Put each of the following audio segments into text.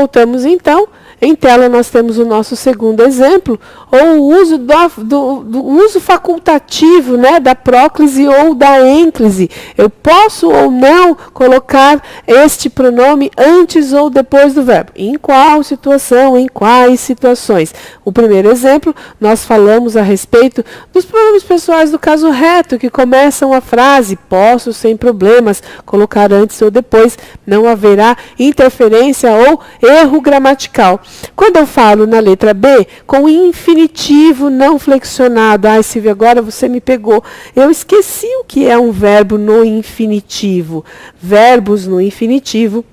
voltamos então. Em tela nós temos o nosso segundo exemplo, ou o uso do uso facultativo, né, da próclise ou da ênclise. Eu posso ou não colocar este pronome antes ou depois do verbo. Em qual situação, em quais situações? O primeiro exemplo, nós falamos a respeito dos pronomes pessoais do caso reto, que começam a frase, posso sem problemas colocar antes ou depois, não haverá interferência ou erro gramatical. Quando eu falo na letra B, com infinitivo não flexionado, ai Silvia, agora você me pegou. Eu esqueci o que é um verbo no infinitivo. Verbos no infinitivo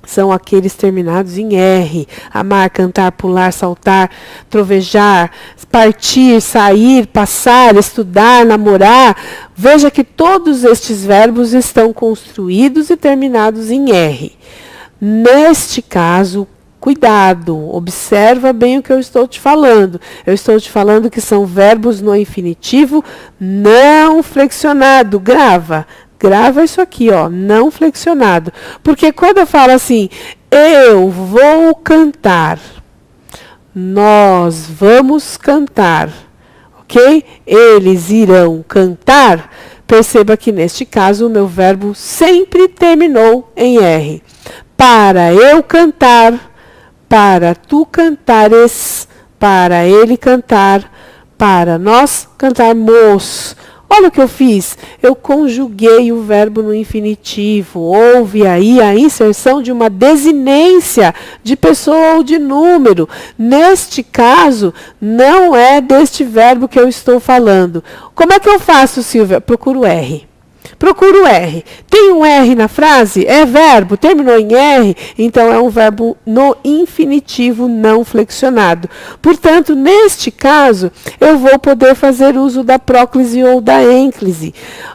são aqueles terminados em R. Amar, cantar, pular, saltar, trovejar, partir, sair, passar, estudar, namorar. Veja que todos estes verbos estão construídos e terminados em R. Neste caso, cuidado, observa bem o que eu estou te falando. Eu estou te falando que são verbos no infinitivo não flexionado. Grava isso aqui, ó, não flexionado. Porque quando eu falo assim, eu vou cantar, nós vamos cantar, ok? Eles irão cantar. Perceba que neste caso o meu verbo sempre terminou em R. Para eu cantar, para tu cantares, para ele cantar, para nós cantarmos. Olha o que eu fiz. Eu conjuguei o verbo no infinitivo. Houve aí a inserção de uma desinência de pessoa ou de número. Neste caso, não é deste verbo que eu estou falando. Como é que eu faço, Silvia? Procuro R. Procuro R. Tem um R na frase? É verbo, terminou em R, então é um verbo no infinitivo não flexionado. Portanto, neste caso, eu vou poder fazer uso da próclise ou da ênclise.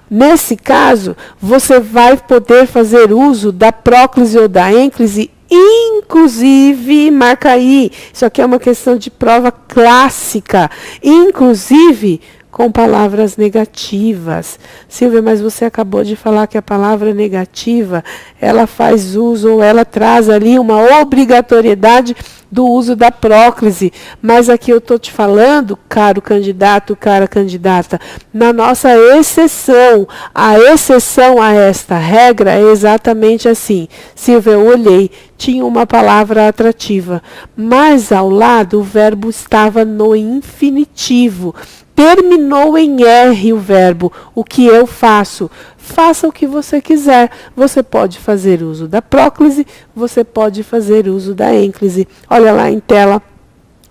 Nesse caso, você vai poder fazer uso da próclise ou da ênclise, inclusive, marca aí, isso aqui é uma questão de prova clássica, inclusive com palavras negativas. Silvia, mas você acabou de falar que a palavra negativa, ela faz uso ou ela traz ali uma obrigatoriedade do uso da próclise. Mas aqui eu estou te falando, caro candidato, cara candidata, na nossa exceção. A exceção a esta regra é exatamente assim. Silvia, eu olhei, tinha uma palavra atrativa, mas ao lado o verbo estava no infinitivo. Terminou em R o verbo. O que eu faço? Faça o que você quiser. Você pode fazer uso da próclise, você pode fazer uso da ênclise. Olha lá em tela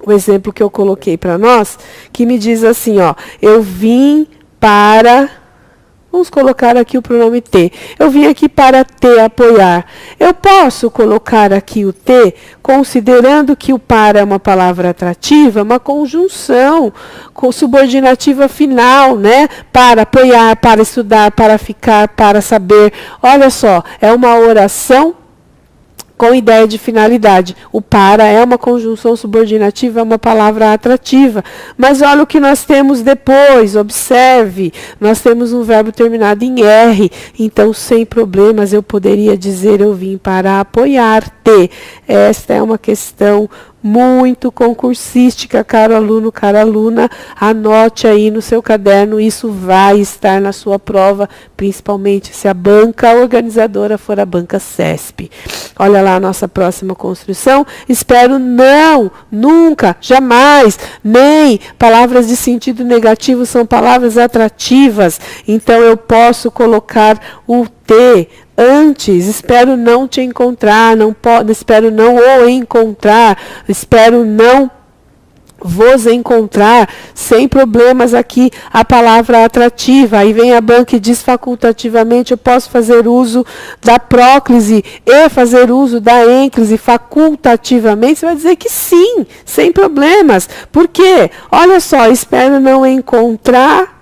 o exemplo que eu coloquei para nós, que me diz assim, ó, eu vim para... Vamos colocar aqui o pronome T. Eu vim aqui para te apoiar. Eu posso colocar aqui o T, considerando que o para é uma palavra atrativa, uma conjunção com subordinativa final, né? Para apoiar, para estudar, para ficar, para saber. Olha só, é uma oração com ideia de finalidade. O para é uma conjunção subordinativa, é uma palavra atrativa. Mas olha o que nós temos depois, observe. Nós temos um verbo terminado em R. Então, sem problemas, eu poderia dizer eu vim para apoiar-te. Esta é uma questão muito concursística, caro aluno, cara aluna. Anote aí no seu caderno, isso vai estar na sua prova, principalmente se a banca organizadora for a banca CESP. Olha lá a nossa próxima construção. Espero não, nunca, jamais, nem. Palavras de sentido negativo são palavras atrativas. Então eu posso colocar o T antes. Espero não te encontrar, espero não o encontrar, espero não vos encontrar, sem problemas aqui a palavra atrativa. Aí vem a banca e diz facultativamente, eu posso fazer uso da próclise e fazer uso da ênclise facultativamente. Você vai dizer que sim, sem problemas. Por quê? Olha só, espero não encontrar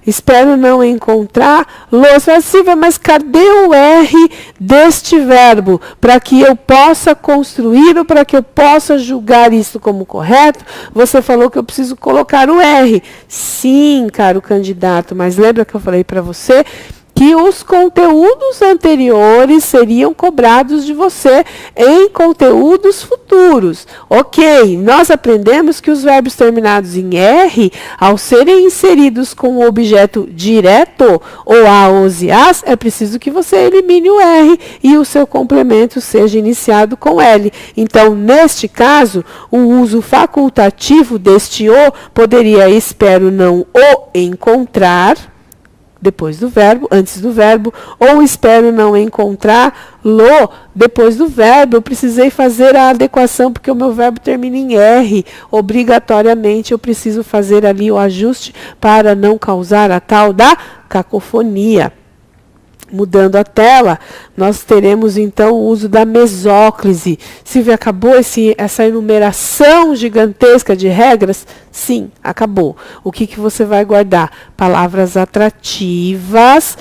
espero não encontrar Você vai Silvia, mas cadê o R deste verbo? Para que eu possa construir ou para que eu possa julgar isso como correto, você falou que eu preciso colocar o R. Sim, caro candidato, mas lembra que eu falei para você que os conteúdos anteriores seriam cobrados de você em conteúdos futuros. Ok, nós aprendemos que os verbos terminados em R, ao serem inseridos com o objeto direto, ou a, os e as, é preciso que você elimine o R e o seu complemento seja iniciado com L. Então, neste caso, o uso facultativo deste o poderia espero não o encontrar, depois do verbo, antes do verbo, ou espero não encontrar-lo depois do verbo. Eu precisei fazer a adequação porque o meu verbo termina em R. Obrigatoriamente eu preciso fazer ali o ajuste para não causar a tal da cacofonia. Mudando a tela, nós teremos então o uso da mesóclise. Silvia, acabou essa enumeração gigantesca de regras? Sim, acabou. O que você vai guardar? Palavras atrativas,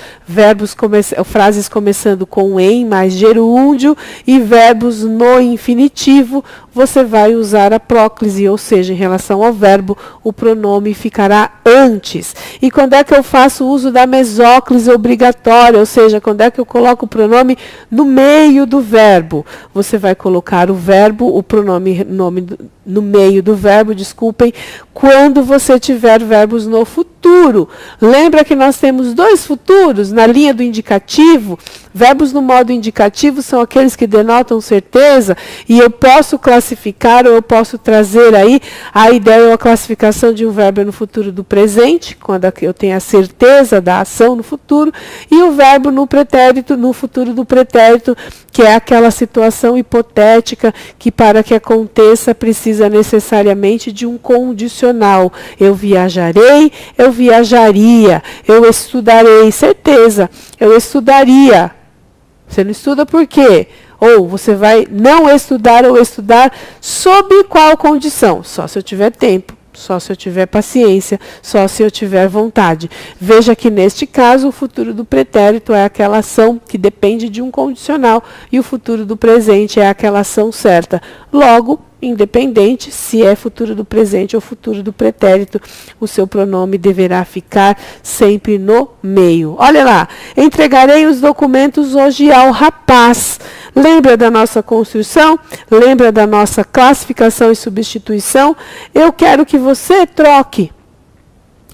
frases começando com em mais gerúndio e verbos no infinitivo. Você vai usar a próclise, ou seja, em relação ao verbo, o pronome ficará antes. E quando é que eu faço uso da mesóclise obrigatória, ou seja, quando é que eu coloco o pronome no meio do verbo? Você vai colocar o verbo, o pronome no meio do verbo, desculpem, quando você tiver verbos no futuro. Lembra que nós temos dois futuros na linha do indicativo? Verbos no modo indicativo são aqueles que denotam certeza, e eu posso classificar ou eu posso trazer aí a ideia ou a classificação de um verbo no futuro do presente, quando eu tenho a certeza da ação no futuro, e o verbo no pretérito, no futuro do pretérito, que é aquela situação hipotética que para que aconteça precisa necessariamente de um condicional. Eu viajarei, eu viajaria, eu estudarei, certeza, eu estudaria. Você não estuda por quê? Ou você vai não estudar ou estudar sob qual condição? Só se eu tiver tempo, só se eu tiver paciência, só se eu tiver vontade. Veja que neste caso o futuro do pretérito é aquela ação que depende de um condicional e o futuro do presente é aquela ação certa. Logo, independente se é futuro do presente ou futuro do pretérito, o seu pronome deverá ficar sempre no meio. Olha lá, entregarei os documentos hoje ao rapaz. Lembra da nossa construção? Lembra da nossa classificação e substituição? Eu quero que você troque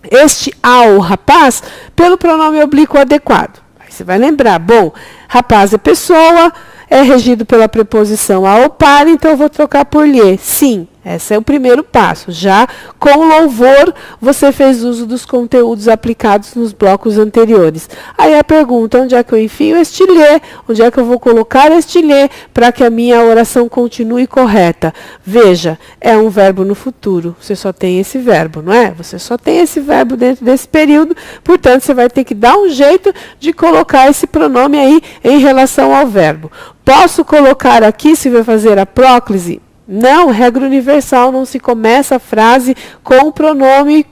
este ao rapaz pelo pronome oblíquo adequado. Aí você vai lembrar, bom, rapaz é pessoa, é regido pela preposição a ou para, então eu vou trocar por lhe. Sim, esse é o primeiro passo. Já com louvor, você fez uso dos conteúdos aplicados nos blocos anteriores. Aí a pergunta, onde é que eu enfio este lhe? Onde é que eu vou colocar este lhe para que a minha oração continue correta? Veja, é um verbo no futuro. Você só tem esse verbo, não é? Você só tem esse verbo dentro desse período, portanto, você vai ter que dar um jeito de colocar esse pronome aí em relação ao verbo. Posso colocar aqui, se vai fazer a próclise? Não, regra universal, não se começa a frase com o pronome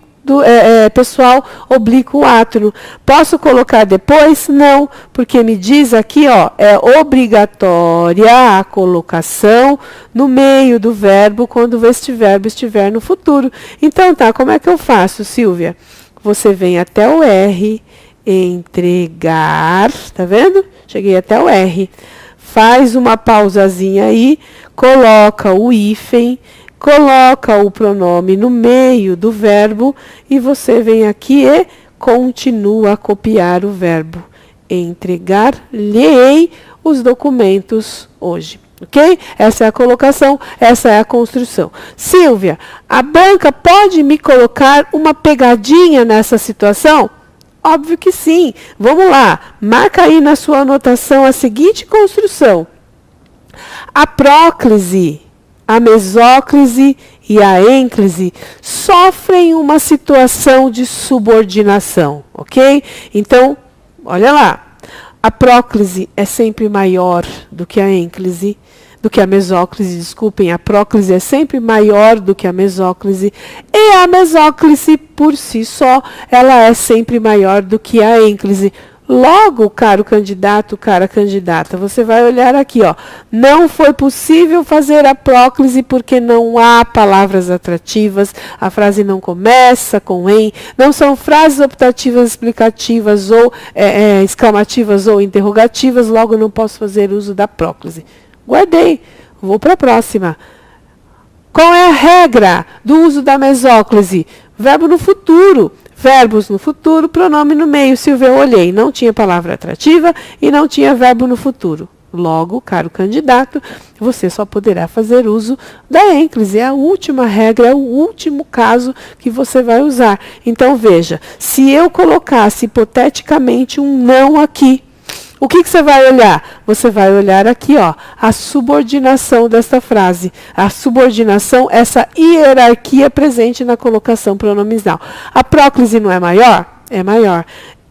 pessoal oblíquo átono. Posso colocar depois? Não, porque me diz aqui, ó, é obrigatória a colocação no meio do verbo quando este verbo estiver no futuro. Então, tá, como é que eu faço, Silvia? Você vem até o R, entregar, tá vendo? Cheguei até o R. Faz uma pausazinha aí, coloca o hífen, coloca o pronome no meio do verbo e você vem aqui e continua a copiar o verbo. Entregar-lhe-ei os documentos hoje. Ok? Essa é a colocação, essa é a construção. Silvia, a banca pode me colocar uma pegadinha nessa situação? Óbvio que sim. Vamos lá. Marca aí na sua anotação a seguinte construção. A próclise, a mesóclise e a ênclise sofrem uma situação de subordinação, ok? Então, olha lá. A próclise é sempre maior do que a ênclise, do que a mesóclise, desculpem, a próclise é sempre maior do que a mesóclise, e a mesóclise, por si só, ela é sempre maior do que a ênclise. Logo, caro candidato, cara candidata, você vai olhar aqui, ó. Não foi possível fazer a próclise porque não há palavras atrativas, a frase não começa com em, não são frases optativas, explicativas ou exclamativas ou interrogativas, logo não posso fazer uso da próclise. Guardei, vou para a próxima. Qual é a regra do uso da mesóclise? Verbo no futuro. Verbos no futuro, pronome no meio. Silvia, eu olhei, não tinha palavra atrativa e não tinha verbo no futuro. Logo, caro candidato, você só poderá fazer uso da ênclise. É a última regra, é o último caso que você vai usar. Então, veja, se eu colocasse hipoteticamente um não aqui, o que você vai olhar? Você vai olhar aqui, ó, a subordinação desta frase. A subordinação, essa hierarquia presente na colocação pronominal. A próclise não é maior? É maior.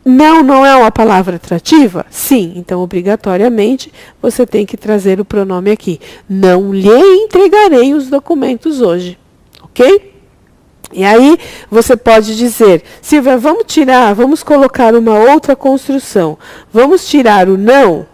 Não, não é uma palavra atrativa? Sim, então obrigatoriamente você tem que trazer o pronome aqui. Não lhe entregarei os documentos hoje, ok? E aí você pode dizer, Silvia, vamos colocar uma outra construção. Vamos tirar o não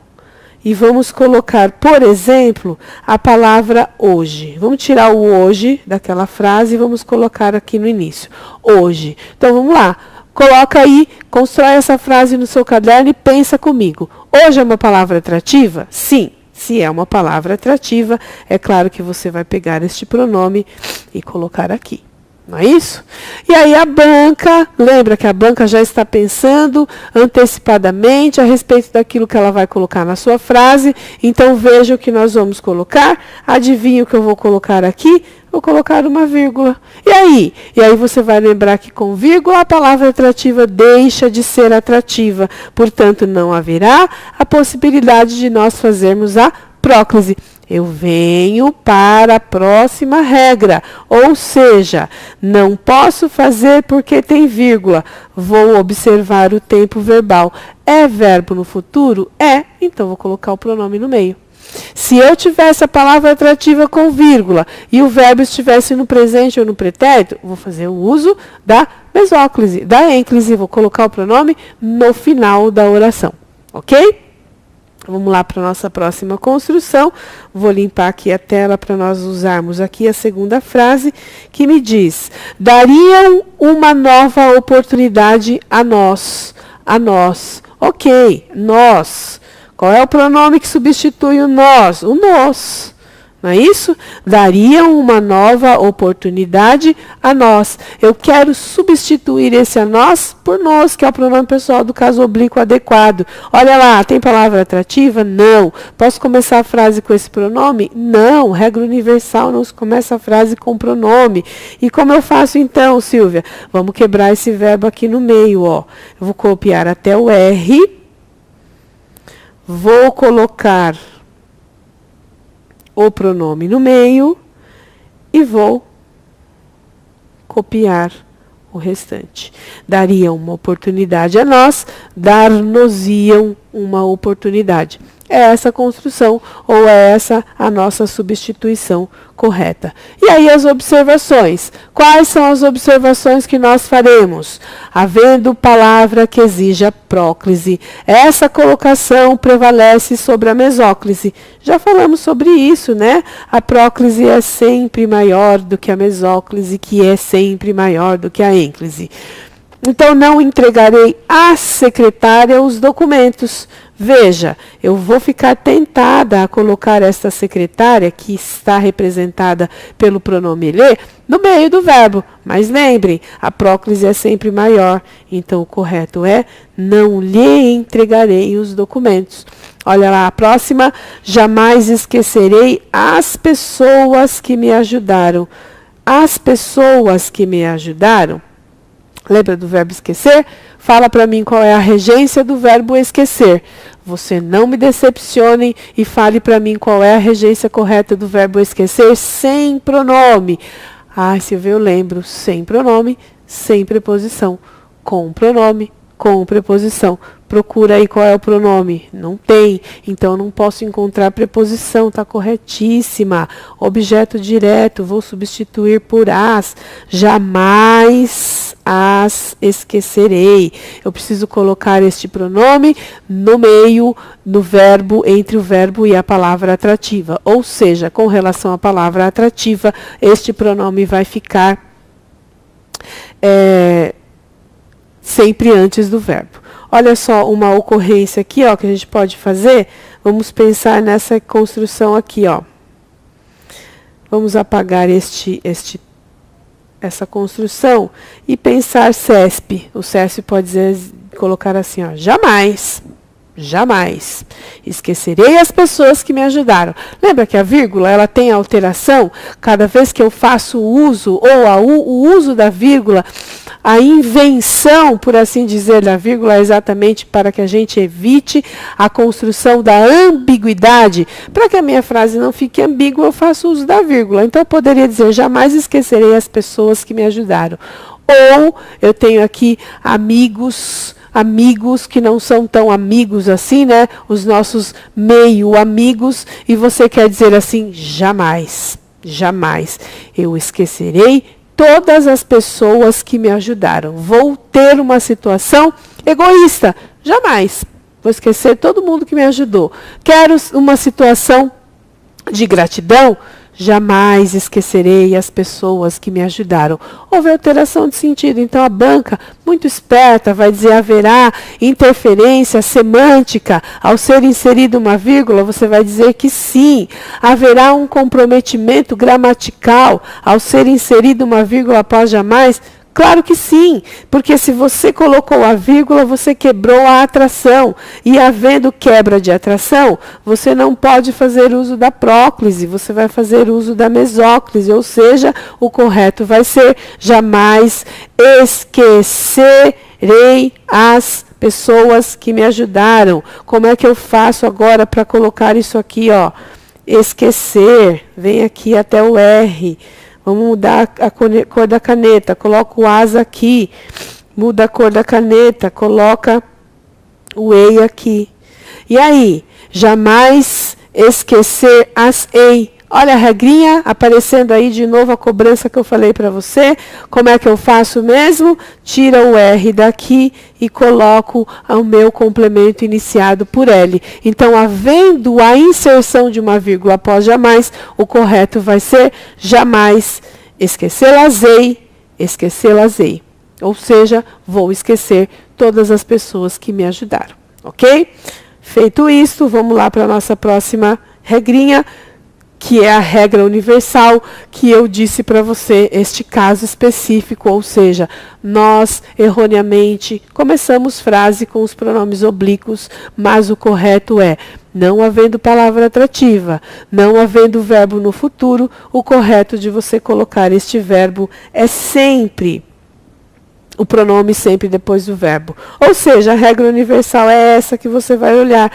e vamos colocar, por exemplo, a palavra hoje. Vamos tirar o hoje daquela frase e vamos colocar aqui no início. Hoje. Então vamos lá. Coloca aí, constrói essa frase no seu caderno e pensa comigo. Hoje é uma palavra atrativa? Sim. Se é uma palavra atrativa, é claro que você vai pegar este pronome e colocar aqui. Não é isso? E aí a banca, lembra que a banca já está pensando antecipadamente a respeito daquilo que ela vai colocar na sua frase. Então veja o que nós vamos colocar. Adivinha o que eu vou colocar aqui? Vou colocar uma vírgula. E aí? E aí você vai lembrar que com vírgula a palavra atrativa deixa de ser atrativa. Portanto, não haverá a possibilidade de nós fazermos a próclise. Eu venho para a próxima regra, ou seja, não posso fazer porque tem vírgula. Vou observar o tempo verbal. É verbo no futuro? É, então vou colocar o pronome no meio. Se eu tivesse a palavra atrativa com vírgula e o verbo estivesse no presente ou no pretérito, vou fazer o uso da mesóclise, da ênclise, vou colocar o pronome no final da oração, ok? Vamos lá para a nossa próxima construção. Vou limpar aqui a tela para nós usarmos aqui a segunda frase, que me diz: dariam uma nova oportunidade a nós. A nós. Ok, nós. Qual é o pronome que substitui o nós? O nós. Não é isso? Dariam uma nova oportunidade a nós. Eu quero substituir esse a nós por nós, que é o pronome pessoal do caso oblíquo adequado. Olha lá, tem palavra atrativa? Não. Posso começar a frase com esse pronome? Não. Regra universal, não se começa a frase com pronome. E como eu faço então, Silvia? Vamos quebrar esse verbo aqui no meio, ó. Eu vou copiar até o R. Vou colocar o pronome no meio e vou copiar o restante. Dariam uma oportunidade a nós, dar-nos-iam uma oportunidade. É essa a construção, ou é essa a nossa substituição correta. E aí as observações. Quais são as observações que nós faremos? Havendo palavra que exija próclise, essa colocação prevalece sobre a mesóclise. Já falamos sobre isso, né? A próclise é sempre maior do que a mesóclise, que é sempre maior do que a ênclise. Então, não entregarei à secretária os documentos. Veja, eu vou ficar tentada a colocar esta secretária, que está representada pelo pronome ele, no meio do verbo. Mas lembrem, a próclise é sempre maior. Então, o correto é: não lhe entregarei os documentos. Olha lá, a próxima: jamais esquecerei as pessoas que me ajudaram. As pessoas que me ajudaram. Lembra do verbo esquecer? Fala para mim qual é a regência do verbo esquecer. Você não me decepcione e fale para mim qual é a regência correta do verbo esquecer sem pronome. Ah, Silvia, eu lembro. Sem pronome, sem preposição. Com pronome, com preposição. Procura aí qual é o pronome. Não tem. Então, não posso encontrar preposição. Está corretíssima. Objeto direto. Vou substituir por as. Jamais as esquecerei. Eu preciso colocar este pronome no meio do verbo, entre o verbo e a palavra atrativa. Ou seja, com relação à palavra atrativa, este pronome vai ficar sempre antes do verbo. Olha só uma ocorrência aqui, ó, que a gente pode fazer. Vamos pensar nessa construção aqui, ó. Vamos apagar essa construção e pensar CESP. O CESP pode colocar assim, ó, jamais esquecerei as pessoas que me ajudaram. Lembra que a vírgula, ela tem alteração? Cada vez que eu faço uso, o uso da vírgula, a invenção, por assim dizer, da vírgula é exatamente para que a gente evite a construção da ambiguidade. Para que a minha frase não fique ambígua, eu faço uso da vírgula. Então, eu poderia dizer, jamais esquecerei as pessoas que me ajudaram. Ou, eu tenho aqui amigos que não são tão amigos assim, né? Os nossos meio amigos, e você quer dizer assim, jamais eu esquecerei todas as pessoas que me ajudaram. Vou ter uma situação egoísta, jamais vou esquecer todo mundo que me ajudou. Quero uma situação de gratidão, jamais esquecerei as pessoas que me ajudaram. Houve alteração de sentido. Então, a banca, muito esperta, vai dizer haverá interferência semântica. Ao ser inserida uma vírgula, você vai dizer que sim. Haverá um comprometimento gramatical ao ser inserida uma vírgula após jamais? Claro que sim, porque se você colocou a vírgula, você quebrou a atração. E havendo quebra de atração, você não pode fazer uso da próclise, você vai fazer uso da mesóclise, ou seja, o correto vai ser jamais esquecerei as pessoas que me ajudaram. Como é que eu faço agora para colocar isso aqui, ó? Esquecer, vem aqui até o R. Vamos mudar a cor da caneta. Coloca o as aqui. Muda a cor da caneta. Coloca o ei aqui. E aí? Jamais esquecer as ei. Olha a regrinha aparecendo aí de novo, a cobrança que eu falei para você. Como é que eu faço mesmo? Tira o R daqui e coloco o meu complemento iniciado por L. Então, havendo a inserção de uma vírgula após jamais, o correto vai ser jamais esquecê-las-ei. Ou seja, vou esquecer todas as pessoas que me ajudaram. Ok? Feito isto, vamos lá para a nossa próxima regrinha, que é a regra universal que eu disse para você, este caso específico, ou seja, nós erroneamente começamos frase com os pronomes oblíquos, mas o correto é, não havendo palavra atrativa, não havendo verbo no futuro, o correto de você colocar este verbo é sempre o pronome sempre depois do verbo. Ou seja, a regra universal é essa que você vai olhar.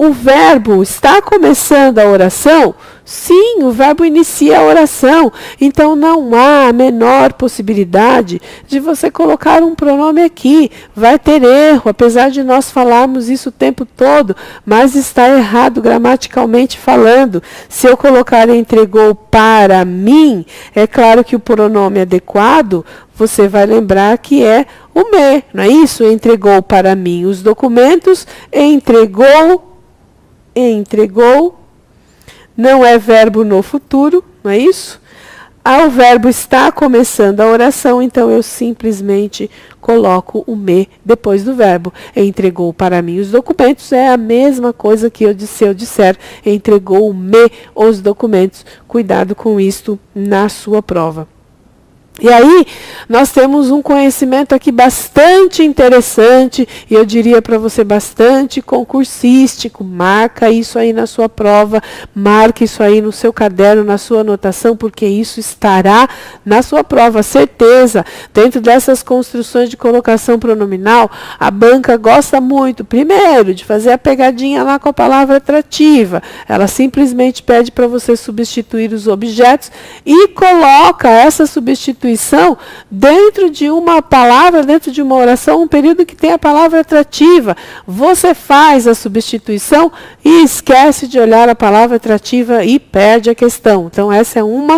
O verbo está começando a oração? Sim, o verbo inicia a oração. Então, não há a menor possibilidade de você colocar um pronome aqui. Vai ter erro, apesar de nós falarmos isso o tempo todo, mas está errado gramaticalmente falando. Se eu colocar entregou para mim, é claro que o pronome adequado, você vai lembrar que é o me, não é isso? Entregou para mim os documentos, entregou, não é verbo no futuro, não é isso? O verbo está começando a oração, então eu simplesmente coloco o me depois do verbo. Entregou para mim os documentos, é a mesma coisa que eu disser entregou-me os documentos. Cuidado com isto na sua prova. E aí, nós temos um conhecimento aqui bastante interessante, e eu diria para você bastante concursístico. Marca isso aí na sua prova, marque isso aí no seu caderno, na sua anotação, porque isso estará na sua prova, certeza. Dentro dessas construções de colocação pronominal, a banca gosta muito, primeiro, de fazer a pegadinha lá com a palavra atrativa. Ela simplesmente pede para você substituir os objetos e coloca essa substituição substituição dentro de uma palavra, dentro de uma oração, um período que tem a palavra atrativa. Você faz a substituição e esquece de olhar a palavra atrativa e perde a questão. Então, essa é um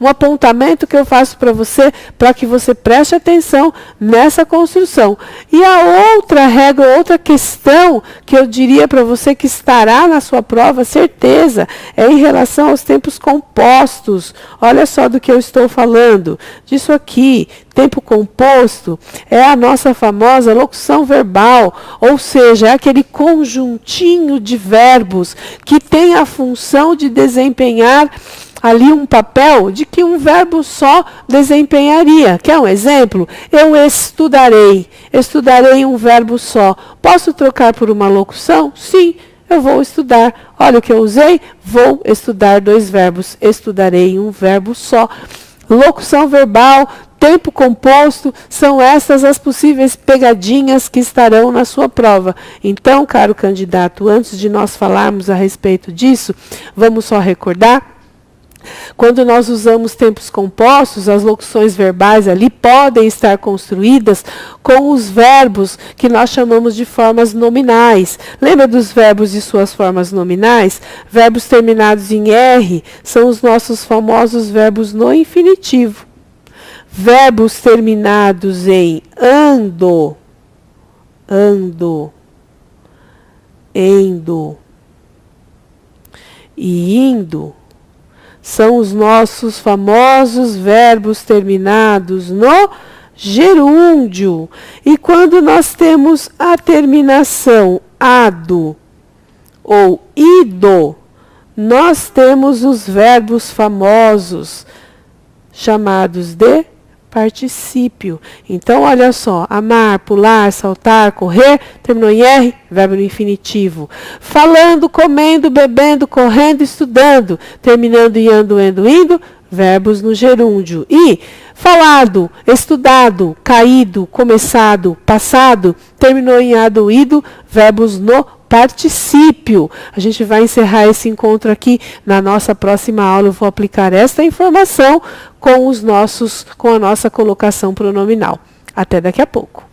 apontamento que eu faço para você, para que você preste atenção nessa construção. E a outra regra, outra questão que eu diria para você que estará na sua prova, certeza, é em relação aos tempos compostos. Olha só do que eu estou falando. Disso aqui, tempo composto é a nossa famosa locução verbal, ou seja, é aquele conjuntinho de verbos que tem a função de desempenhar ali um papel de que um verbo só desempenharia. Quer um exemplo? Eu estudarei. Estudarei um verbo só. Posso trocar por uma locução? Sim, eu vou estudar. Olha o que eu usei. Vou estudar 2 verbos. Estudarei um verbo só. Locução verbal, tempo composto, são essas as possíveis pegadinhas que estarão na sua prova. Então, caro candidato, antes de nós falarmos a respeito disso, vamos só recordar. Quando nós usamos tempos compostos, as locuções verbais ali podem estar construídas com os verbos que nós chamamos de formas nominais. Lembra dos verbos e suas formas nominais? Verbos terminados em R são os nossos famosos verbos no infinitivo. Verbos terminados em ando, ando, endo e indo são os nossos famosos verbos terminados no gerúndio. E quando nós temos a terminação ado ou ido, nós temos os verbos famosos chamados de particípio. Então, olha só, amar, pular, saltar, correr, terminou em R, verbo no infinitivo. Falando, comendo, bebendo, correndo, estudando, terminando em ando, endo, indo, verbos no gerúndio. E falado, estudado, caído, começado, passado, terminou em ado, ido, verbos no particípio. A gente vai encerrar esse encontro aqui. Na nossa próxima aula eu vou aplicar esta informação com a nossa colocação pronominal. Até daqui a pouco.